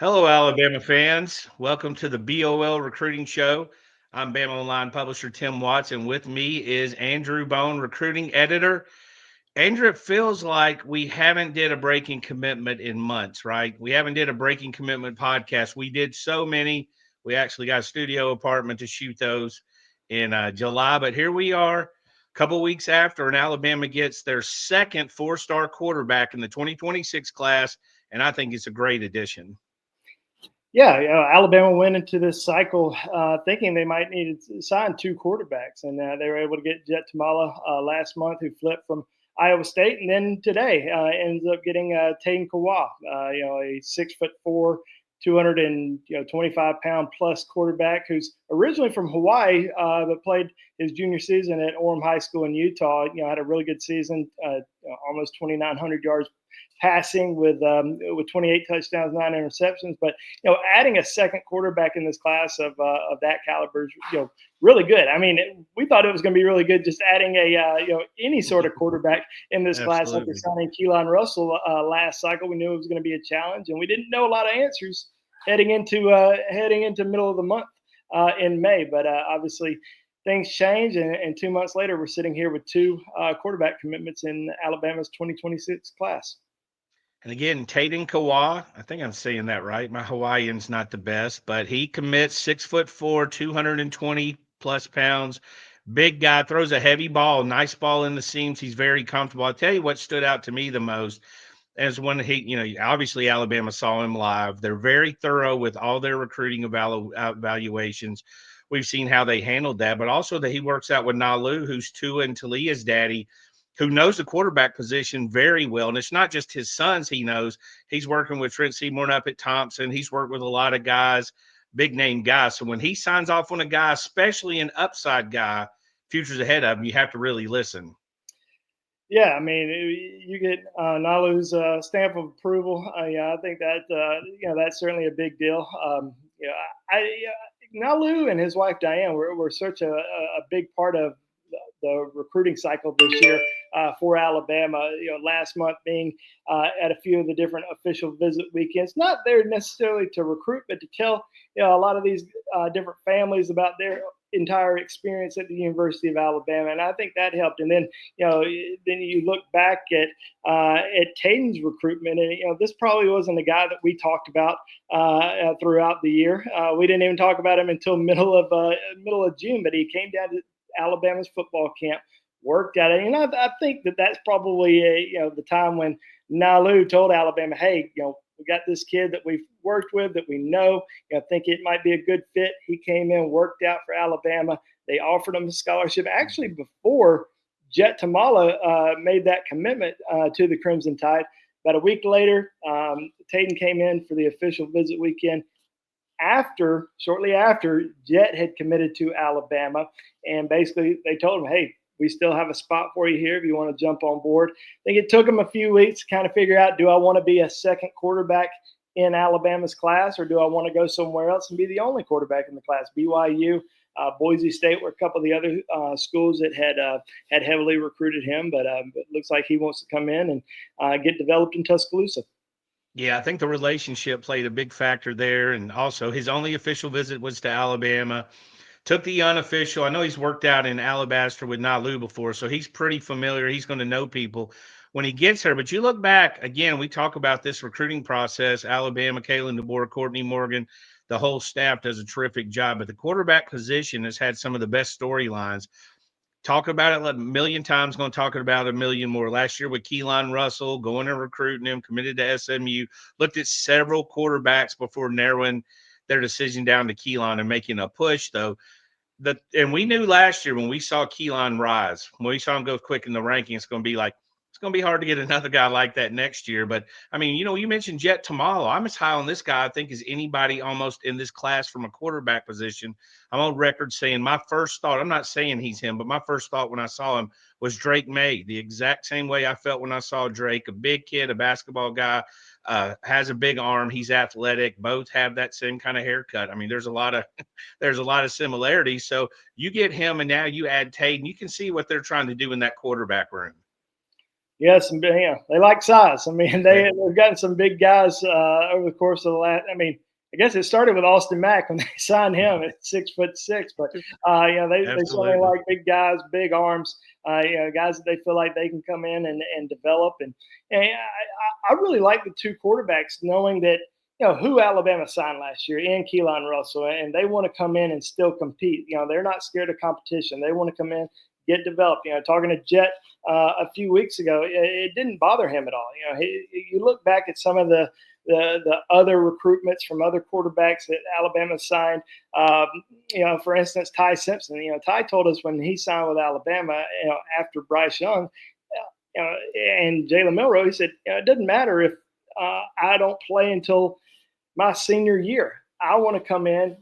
Hello, Alabama fans. Welcome to the BOL Recruiting Show. I'm BamaOnLine publisher Tim Watts, and with me is Andrew Bone, recruiting editor. Andrew, it feels like we haven't did a breaking commitment in months, right? We haven't did a breaking commitment podcast. We did so many. We actually got a studio apartment to shoot those in July, but here we are, a couple weeks after, and Alabama gets their second four-star quarterback in the 2026 class, and I think it's a great addition. Yeah, Alabama went into this cycle thinking they might need to sign two quarterbacks, and they were able to get Jet Tamala last month, who flipped from Iowa State, and then today ends up getting Tayden Kawa, a 6'4", 225-pound plus quarterback who's originally from Hawaii, but played his junior season at Orem High School in Utah. Had a really good season, almost 2,900 yards passing with 28 touchdowns, 9 interceptions. But adding a second quarterback in this class of that caliber is really good. I mean, we thought it was going to be really good just adding a any sort of quarterback in this class after Absolutely. signing Keelan Russell last cycle. We knew it was going to be a challenge, and we didn't know a lot of answers heading into middle of the month in May. But obviously, things change, and 2 months later, we're sitting here with two quarterback commitments in Alabama's 2026 class. And again, Tayden Kawa, I think I'm saying that right. My Hawaiian's not the best, but he commits 6'4", 220 plus pounds. Big guy, throws a heavy ball, nice ball in the seams. He's very comfortable. I'll tell you what stood out to me the most as when obviously Alabama saw him live. They're very thorough with all their recruiting evaluations. We've seen how they handled that, but also that he works out with Nalu, who's Tua and Talia's daddy, who knows the quarterback position very well. And it's not just his sons he knows. He's working with Trent Seymour up at Thompson. He's worked with a lot of guys, big name guys. So when he signs off on a guy, especially an upside guy, future's ahead of him, you have to really listen. Yeah, I mean, you get Nalu's stamp of approval. Yeah, I think that that's certainly a big deal. Nalu and his wife Diane were such a big part of the recruiting cycle this year for Alabama. Last month being at a few of the different official visit weekends, not there necessarily to recruit, but to tell a lot of these different families about their entire experience at the University of Alabama, and I think that helped. And then then you look back at Tayden's recruitment, and this probably wasn't a guy that we talked about throughout the year. We didn't even talk about him until middle of June, but he came down to Alabama's football camp, worked at it, and I think that that's probably the time when Nalu told Alabama, "Hey, we got this kid that we've worked with that we know. I think it might be a good fit." He came in, worked out for Alabama. They offered him a scholarship actually before Jet Tamala made that commitment to the Crimson Tide. About a week later, Tayden came in for the official visit weekend. Shortly after, Jet had committed to Alabama, and basically they told him, "Hey, we still have a spot for you here if you want to jump on board." I think it took him a few weeks to kind of figure out, do I want to be a second quarterback in Alabama's class, or do I want to go somewhere else and be the only quarterback in the class? BYU, Boise State were a couple of the other schools that had heavily recruited him, but it looks like he wants to come in and get developed in Tuscaloosa. Yeah, I think the relationship played a big factor there. And also, his only official visit was to Alabama. Took the unofficial. I know he's worked out in Alabaster with Nalu before, so he's pretty familiar. He's going to know people when he gets there. But you look back, again, we talk about this recruiting process. Alabama, Kalen DeBoer, Courtney Morgan, the whole staff does a terrific job. But the quarterback position has had some of the best storylines. Talk about it a million times, going to talk about it a million more. Last year with Keelan Russell, going and recruiting him, committed to SMU, looked at several quarterbacks before narrowing their decision down to Keelan and making a push, though. And we knew last year when we saw Keelan rise, when we saw him go quick in the rankings, it's going to be hard to get another guy like that next year. But I mean, you mentioned Jet Tamala. I'm as high on this guy, I think, as anybody almost in this class from a quarterback position. I'm on record saying my first thought, I'm not saying he's him, but my first thought when I saw him was Drake May, the exact same way I felt when I saw Drake, a big kid, a basketball guy, has a big arm. He's athletic. Both have that same kind of haircut. I mean, there's a lot of there's a lot of similarities. So you get him, and now you add Tayden. You can see what they're trying to do in that quarterback room. Yes, and they like size. I mean, they've gotten some big guys over the course of the last. I mean, I guess it started with Austin Mack when they signed him at 6'6", but they certainly Absolutely. like big guys, big arms. Guys that they feel like they can come in and develop. And I really like the two quarterbacks, knowing that who Alabama signed last year in Keelan Russell, and they want to come in and still compete. They're not scared of competition. They want to come in, get developed. Talking to Jet a few weeks ago, it didn't bother him at all. You look back at some of the other recruitments from other quarterbacks that Alabama signed. For instance, Ty Simpson. Ty told us when he signed with Alabama, after Bryce Young, and Jalen Milroe, he said, it doesn't matter if I don't play until my senior year. I want to come in,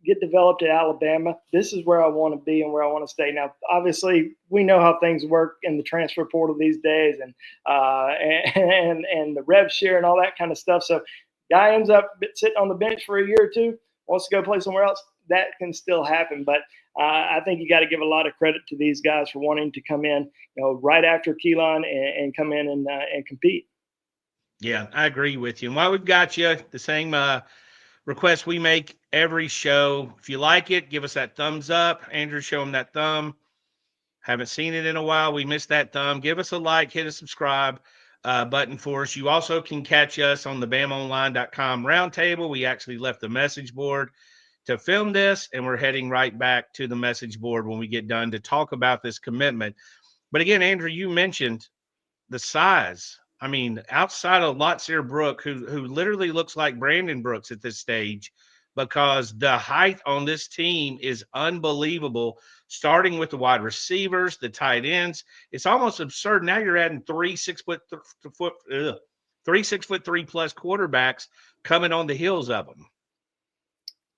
get developed at Alabama. This is where I want to be and where I want to stay. Now, obviously, we know how things work in the transfer portal these days, and the rev share and all that kind of stuff. So, guy ends up sitting on the bench for a year or two, wants to go play somewhere else. That can still happen, but I think you got to give a lot of credit to these guys for wanting to come in, right after Keelan and come in and compete. Yeah, I agree with you. And while we've got you, the same request we make every show. If you like it, give us that thumbs up. Andrew, show him that thumb. Haven't seen it in a while. We missed that thumb. Give us a like, hit a subscribe button for us. You also can catch us on the BamaOnLine.com roundtable. We actually left the message board to film this, and we're heading right back to the message board when we get done to talk about this commitment. But again, Andrew, you mentioned the size. I mean, outside of Lotsier Brook, who literally looks like Brandon Brooks at this stage, because the height on this team is unbelievable. Starting with the wide receivers, the tight ends, it's almost absurd. Now you're adding three 6'3" plus quarterbacks coming on the heels of them.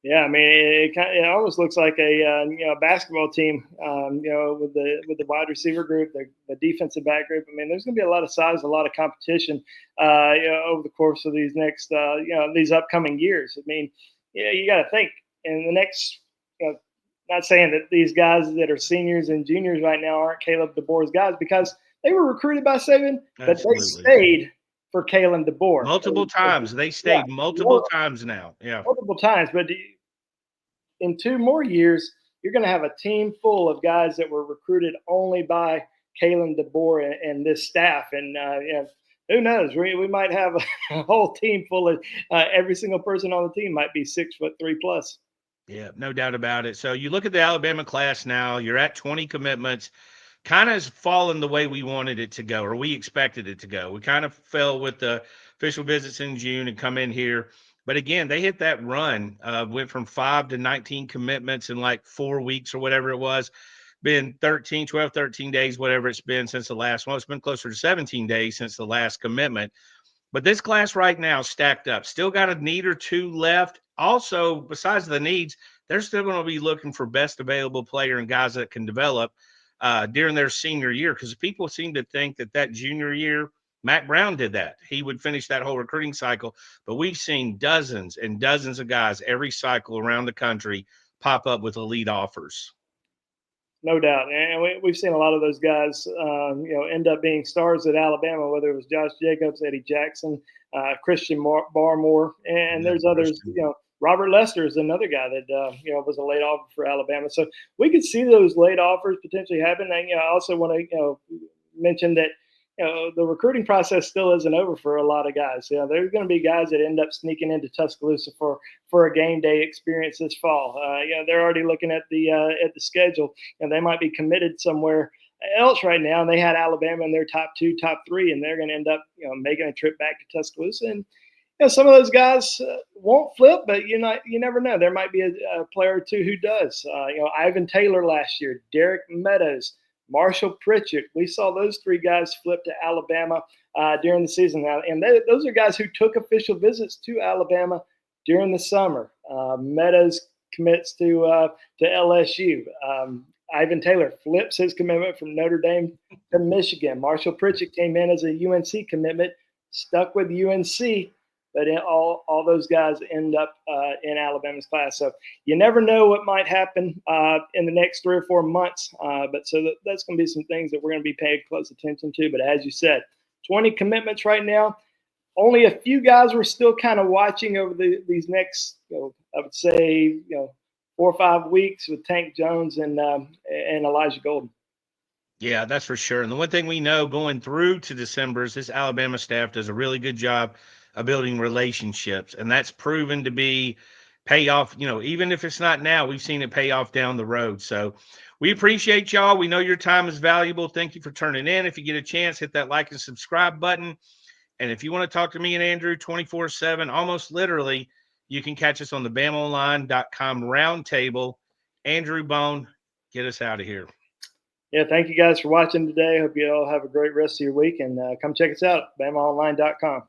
Yeah, I mean, it almost looks like a basketball team. With the wide receiver group, the defensive back group. I mean, there's going to be a lot of size, a lot of competition, over the course of these next, these upcoming years. I mean, you got to think in the next. Not saying that these guys that are seniors and juniors right now aren't Kalen DeBoer's guys, because they were recruited by Saban, but they Absolutely. stayed for Kalen DeBoer Multiple times. They Yeah, stayed multiple times now. Yeah. multiple times. But in 2 more years, you're going to have a team full of guys that were recruited only by Kalen DeBoer and this staff. And who knows? We might have a whole team full of every single person on the team might be 6'3" plus. Yeah, no doubt about it. So you look at the Alabama class now, you're at 20 commitments. Kind of has fallen the way we wanted it to go, or we expected it to go. We kind of fell with the official visits in June and come in here. But again, they hit that run, went from 5 to 19 commitments in like 4 weeks or whatever it was. Been 12, 13 days, whatever it's been since the last one. It's been closer to 17 days since the last commitment. But this class right now stacked up. Still got a need or two left. Also, besides the needs, they're still going to be looking for best available player and guys that can develop during their senior year, because people seem to think that junior year, Matt Brown did that. He would finish that whole recruiting cycle. But we've seen dozens and dozens of guys every cycle around the country pop up with elite offers. No doubt, and we've seen a lot of those guys, end up being stars at Alabama. Whether it was Josh Jacobs, Eddie Jackson, Christian Barmore, and there's others. Robert Lester is another guy that was a late offer for Alabama. So we could see those late offers potentially happen. And I also want to mention that the recruiting process still isn't over for a lot of guys. There's going to be guys that end up sneaking into Tuscaloosa for a game day experience this fall. They're already looking at the schedule, and they might be committed somewhere else right now. And they had Alabama in their top 2, top 3, and they're going to end up making a trip back to Tuscaloosa. And some of those guys won't flip, but you never know. There might be a player or two who does. Ivan Taylor last year, Derek Meadows, Marshall Pritchett. We saw those 3 guys flip to Alabama during the season. And those are guys who took official visits to Alabama during the summer. Meadows commits to LSU. Ivan Taylor flips his commitment from Notre Dame to Michigan. Marshall Pritchett came in as a UNC commitment, stuck with UNC. but all those guys end up in Alabama's class. So you never know what might happen in the next 3 or 4 months. But so that's going to be some things that we're going to be paying close attention to. But as you said, 20 commitments right now. Only a few guys we're still kind of watching over these next, I would say, 4 or 5 weeks with Tank Jones and Elijah Golden. Yeah, that's for sure. And the one thing we know going through to December is this Alabama staff does a really good job of building relationships. And that's proven to be pay off, even if it's not now, we've seen it pay off down the road. So we appreciate y'all. We know your time is valuable. Thank you for turning in. If you get a chance, hit that like and subscribe button. And if you want to talk to me and Andrew 24/7, almost literally, you can catch us on the BamaOnLine.com roundtable. Andrew Bone, get us out of here. Yeah, thank you guys for watching today. Hope you all have a great rest of your week, and come check us out, BamaOnLine.com.